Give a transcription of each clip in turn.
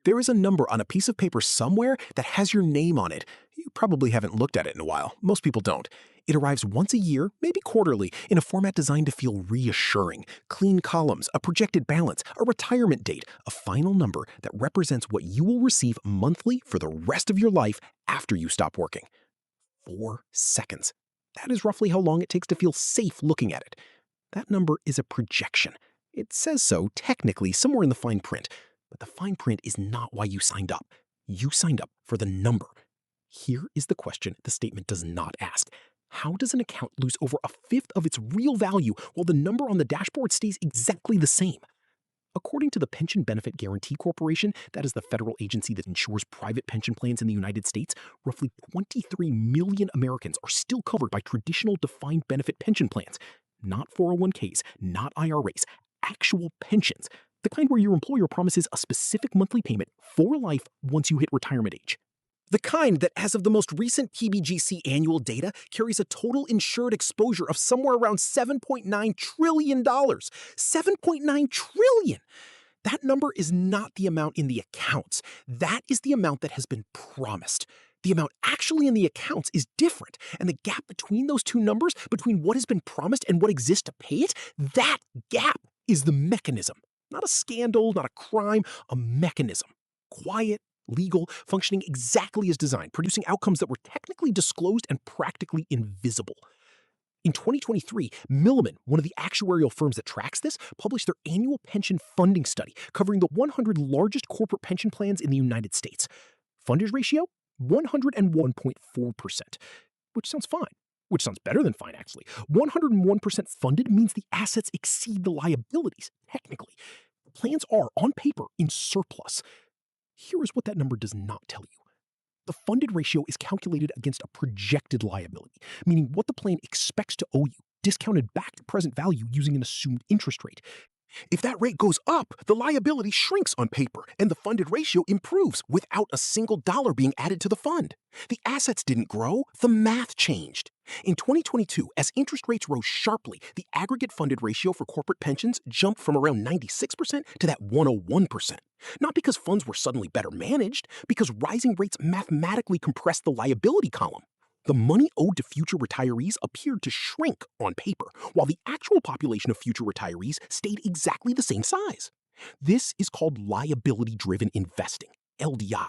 There is a number on a piece of paper somewhere that has your name on it. You probably haven't looked at it in a while. Most people don't. It arrives once a year, maybe quarterly, in a format designed to feel reassuring. Clean columns, a projected balance, a retirement date, a final number that represents what you will receive monthly for the rest of your life after you stop working. 4 seconds. That is roughly how long it takes to feel safe looking at it. That number is a projection. It says so technically somewhere in the fine print, but the fine print is not why you signed up. You signed up for the number. Here is the question the statement does not ask. How does an account lose over a fifth of its real value while the number on the dashboard stays exactly the same? According to the Pension Benefit Guaranty Corporation, that is the federal agency that insures private pension plans in the United States, roughly 23 million Americans are still covered by traditional defined benefit pension plans. Not 401ks, not IRAs, actual pensions. The kind where your employer promises a specific monthly payment for life once you hit retirement age. The kind that, as of the most recent PBGC annual data, carries a total insured exposure of somewhere around $7.9 trillion. $7.9 trillion! That number is not the amount in the accounts. That is the amount that has been promised. The amount actually in the accounts is different, and the gap between those two numbers, between what has been promised and what exists to pay it, that gap is the mechanism. Not a scandal, not a crime, a mechanism. Quiet, legal, functioning exactly as designed, producing outcomes that were technically disclosed and practically invisible. In 2023, Milliman, one of the actuarial firms that tracks this, published their annual pension funding study covering the 100 largest corporate pension plans in the United States. Fundage ratio? 101.4%, which sounds fine. Which sounds better than fine, actually. 101% funded means the assets exceed the liabilities, technically. The plans are, on paper, in surplus. Here is what that number does not tell you. The funded ratio is calculated against a projected liability, meaning what the plan expects to owe you, discounted back to present value using an assumed interest rate. If that rate goes up, the liability shrinks on paper, and the funded ratio improves without a single dollar being added to the fund. The assets didn't grow, the math changed. In 2022, as interest rates rose sharply, the aggregate funded ratio for corporate pensions jumped from around 96% to that 101%. Not because funds were suddenly better managed, because rising rates mathematically compressed the liability column. The money owed to future retirees appeared to shrink on paper, while the actual population of future retirees stayed exactly the same size. This is called liability-driven investing, LDI.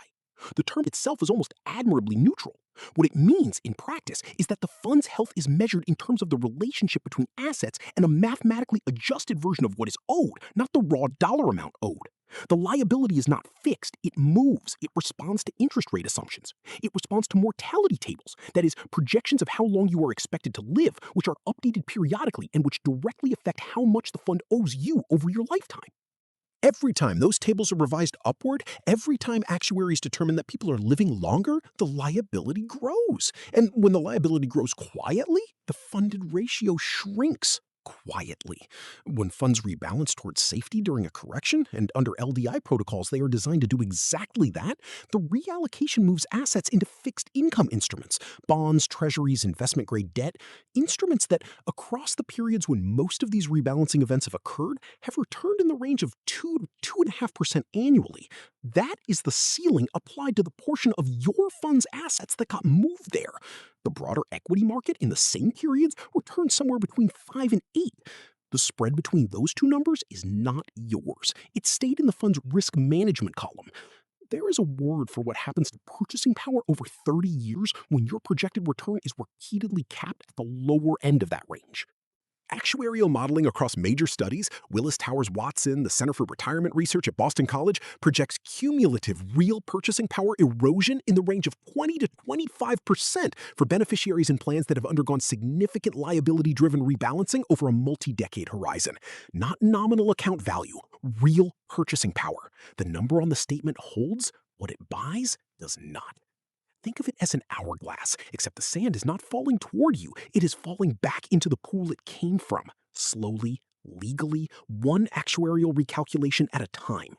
The term itself is almost admirably neutral. What it means in practice is that the fund's health is measured in terms of the relationship between assets and a mathematically adjusted version of what is owed, not the raw dollar amount owed. The liability is not fixed, it moves, it responds to interest rate assumptions. It responds to mortality tables, that is, projections of how long you are expected to live, which are updated periodically and which directly affect how much the fund owes you over your lifetime. Every time those tables are revised upward, every time actuaries determine that people are living longer, the liability grows. And when the liability grows quietly, the funded ratio shrinks quietly. When funds rebalance towards safety during a correction, and under LDI protocols they are designed to do exactly that, the reallocation moves assets into fixed income instruments, bonds, treasuries, investment-grade debt, instruments that, across the periods when most of these rebalancing events have occurred, have returned in the range of 2 to 2.5% annually. That is the ceiling applied to the portion of your fund's assets that got moved there. The broader equity market in the same periods returned somewhere between 5 and 8. The spread between those two numbers is not yours. It stayed in the fund's risk management column. There is a word for what happens to purchasing power over 30 years when your projected return is repeatedly capped at the lower end of that range. Actuarial modeling across major studies, Willis Towers Watson, the Center for Retirement Research at Boston College, projects cumulative real purchasing power erosion in the range of 20 to 25% for beneficiaries in plans that have undergone significant liability-driven rebalancing over a multi-decade horizon. Not nominal account value, real purchasing power. The number on the statement holds, what it buys does not. Think of it as an hourglass, except the sand is not falling toward you. It is falling back into the pool it came from, slowly, legally, one actuarial recalculation at a time.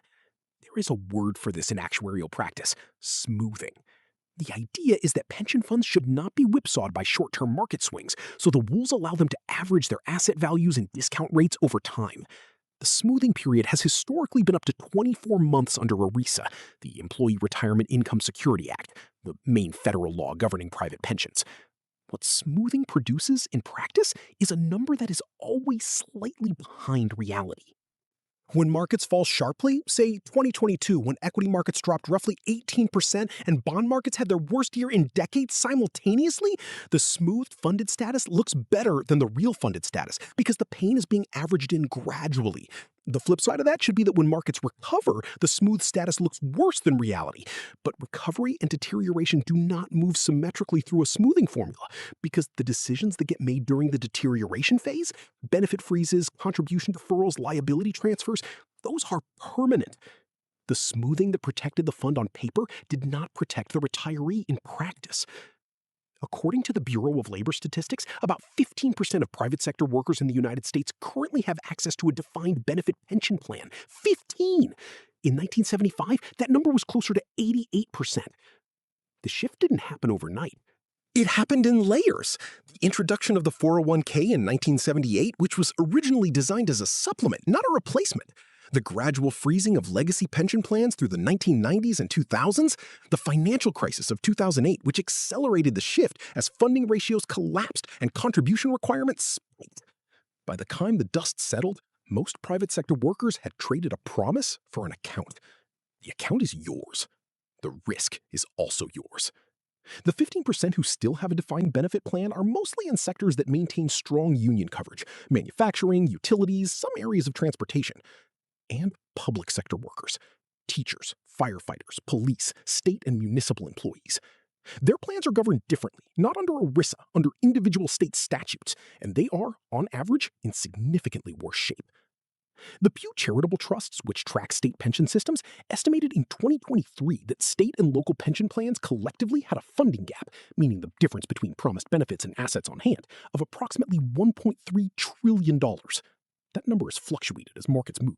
There is a word for this in actuarial practice: smoothing. The idea is that pension funds should not be whipsawed by short-term market swings, so the rules allow them to average their asset values and discount rates over time. The smoothing period has historically been up to 24 months under ERISA, the Employee Retirement Income Security Act, the main federal law governing private pensions. What smoothing produces in practice is a number that is always slightly behind reality. When markets fall sharply, say 2022 when equity markets dropped roughly 18% and bond markets had their worst year in decades simultaneously, the smoothed funded status looks better than the real funded status because the pain is being averaged in gradually. The flip side of that should be that when markets recover, the smooth status looks worse than reality. But recovery and deterioration do not move symmetrically through a smoothing formula because the decisions that get made during the deterioration phase, benefit freezes, contribution deferrals, liability transfers, those are permanent. The smoothing that protected the fund on paper did not protect the retiree in practice. According to the Bureau of Labor Statistics, about 15% of private sector workers in the United States currently have access to a defined benefit pension plan. 15! In 1975, that number was closer to 88%. The shift didn't happen overnight. It happened in layers. The introduction of the 401k in 1978, which was originally designed as a supplement, not a replacement. The gradual freezing of legacy pension plans through the 1990s and 2000s, the financial crisis of 2008, which accelerated the shift as funding ratios collapsed and contribution requirements spiked. By the time the dust settled, most private sector workers had traded a promise for an account. The account is yours. The risk is also yours. The 15% who still have a defined benefit plan are mostly in sectors that maintain strong union coverage: manufacturing, utilities, some areas of transportation. And public sector workers, teachers, firefighters, police, state and municipal employees. Their plans are governed differently, not under ERISA, under individual state statutes, and they are, on average, in significantly worse shape. The Pew Charitable Trusts, which track state pension systems, estimated in 2023 that state and local pension plans collectively had a funding gap, meaning the difference between promised benefits and assets on hand, of approximately $1.3 trillion. That number has fluctuated as markets move.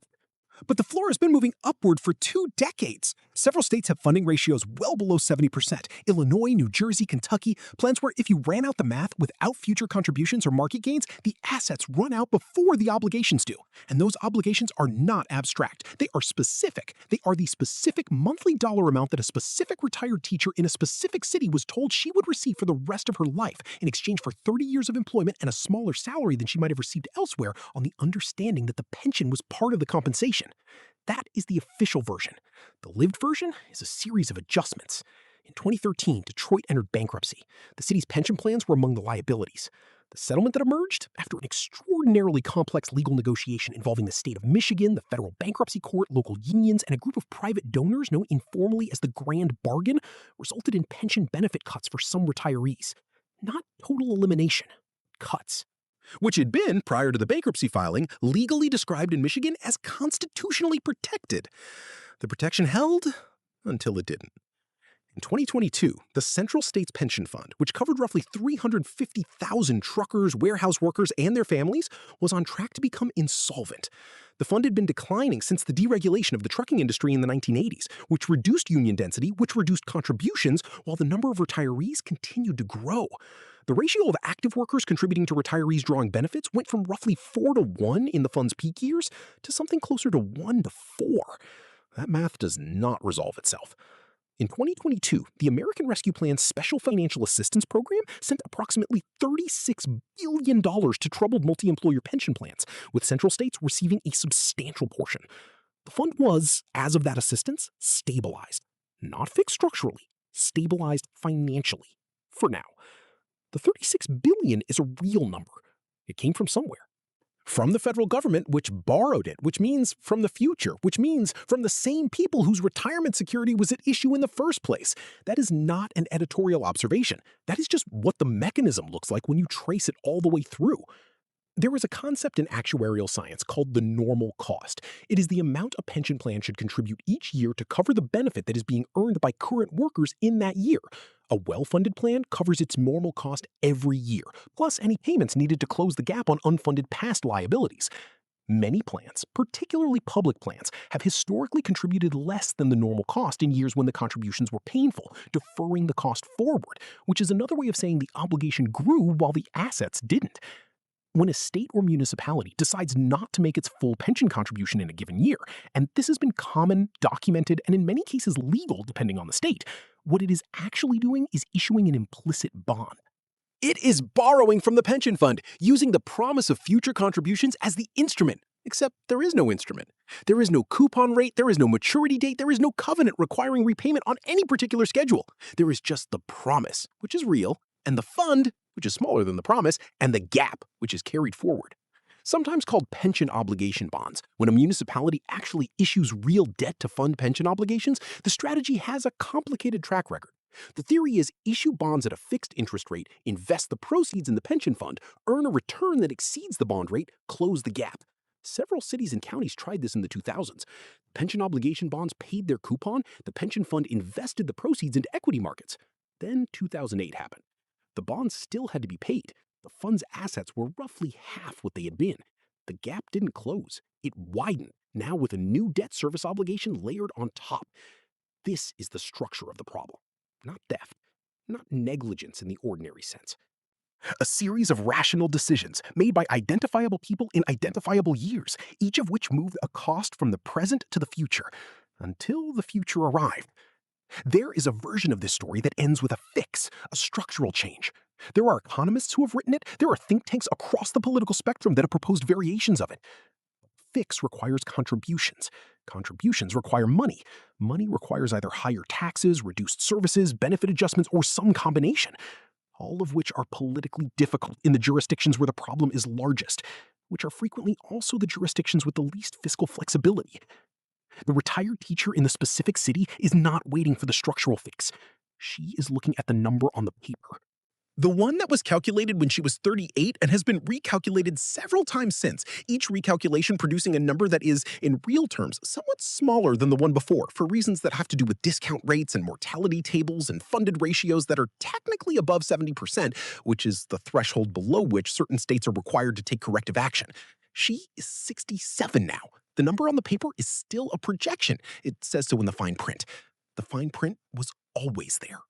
But the floor has been moving upward for 2 decades. Several states have funding ratios well below 70%. Illinois, New Jersey, Kentucky, plans where if you ran out the math without future contributions or market gains, the assets run out before the obligations do. And those obligations are not abstract. They are specific. They are the specific monthly dollar amount that a specific retired teacher in a specific city was told she would receive for the rest of her life in exchange for 30 years of employment and a smaller salary than she might have received elsewhere, on the understanding that the pension was part of the compensation. That is the official version. The lived version is a series of adjustments. In 2013, Detroit entered bankruptcy. The city's pension plans were among the liabilities. The settlement that emerged, after an extraordinarily complex legal negotiation involving the state of Michigan, the federal bankruptcy court, local unions, and a group of private donors known informally as the Grand Bargain, resulted in pension benefit cuts for some retirees. Not total elimination, cuts. Which had been, prior to the bankruptcy filing, legally described in Michigan as constitutionally protected. The protection held until it didn't. In 2022, the Central States Pension Fund, which covered roughly 350,000 truckers, warehouse workers, and their families, was on track to become insolvent. The fund had been declining since the deregulation of the trucking industry in the 1980s, which reduced union density, which reduced contributions, while the number of retirees continued to grow. The ratio of active workers contributing to retirees drawing benefits went from roughly 4 to 1 in the fund's peak years to something closer to 1 to 4. That math does not resolve itself. In 2022, the American Rescue Plan's Special Financial Assistance Program sent approximately $36 billion to troubled multi-employer pension plans, with central states receiving a substantial portion. The fund was, as of that assistance, stabilized. Not fixed structurally, stabilized financially. For now. The $36 billion is a real number. It came from somewhere. From the federal government, which borrowed it, which means from the future, which means from the same people whose retirement security was at issue in the first place. That is not an editorial observation. That is just what the mechanism looks like when you trace it all the way through. There is a concept in actuarial science called the normal cost. It is the amount a pension plan should contribute each year to cover the benefit that is being earned by current workers in that year. A well-funded plan covers its normal cost every year, plus any payments needed to close the gap on unfunded past liabilities. Many plans, particularly public plans, have historically contributed less than the normal cost in years when the contributions were painful, deferring the cost forward, which is another way of saying the obligation grew while the assets didn't. When a state or municipality decides not to make its full pension contribution in a given year, and this has been common, documented, and in many cases legal depending on the state, what it is actually doing is issuing an implicit bond. It is borrowing from the pension fund, using the promise of future contributions as the instrument. Except there is no instrument. There is no coupon rate, there is no maturity date, there is no covenant requiring repayment on any particular schedule. There is just the promise, which is real, and the fund, which is smaller than the promise, and the gap, which is carried forward. Sometimes called pension obligation bonds, when a municipality actually issues real debt to fund pension obligations, the strategy has a complicated track record. The theory is issue bonds at a fixed interest rate, invest the proceeds in the pension fund, earn a return that exceeds the bond rate, close the gap. Several cities and counties tried this in the 2000s. Pension obligation bonds paid their coupon, the pension fund invested the proceeds into equity markets. Then 2008 happened. The bonds still had to be paid. The fund's assets were roughly half what they had been. The gap didn't close. It widened, now with a new debt service obligation layered on top. This is the structure of the problem. Not theft, not negligence in the ordinary sense. A series of rational decisions made by identifiable people in identifiable years, each of which moved a cost from the present to the future, until the future arrived. There is a version of this story that ends with a fix, a structural change. There are economists who have written it. There are think tanks across the political spectrum that have proposed variations of it. Fix requires contributions. Contributions require money. Money requires either higher taxes, reduced services, benefit adjustments, or some combination, all of which are politically difficult in the jurisdictions where the problem is largest, which are frequently also the jurisdictions with the least fiscal flexibility. The retired teacher in the specific city is not waiting for the structural fix. She is looking at the number on the paper. The one that was calculated when she was 38 and has been recalculated several times since, each recalculation producing a number that is, in real terms, somewhat smaller than the one before for reasons that have to do with discount rates and mortality tables and funded ratios that are technically above 70%, which is the threshold below which certain states are required to take corrective action. She is 67 now. The number on the paper is still a projection. It says so in the fine print. The fine print was always there.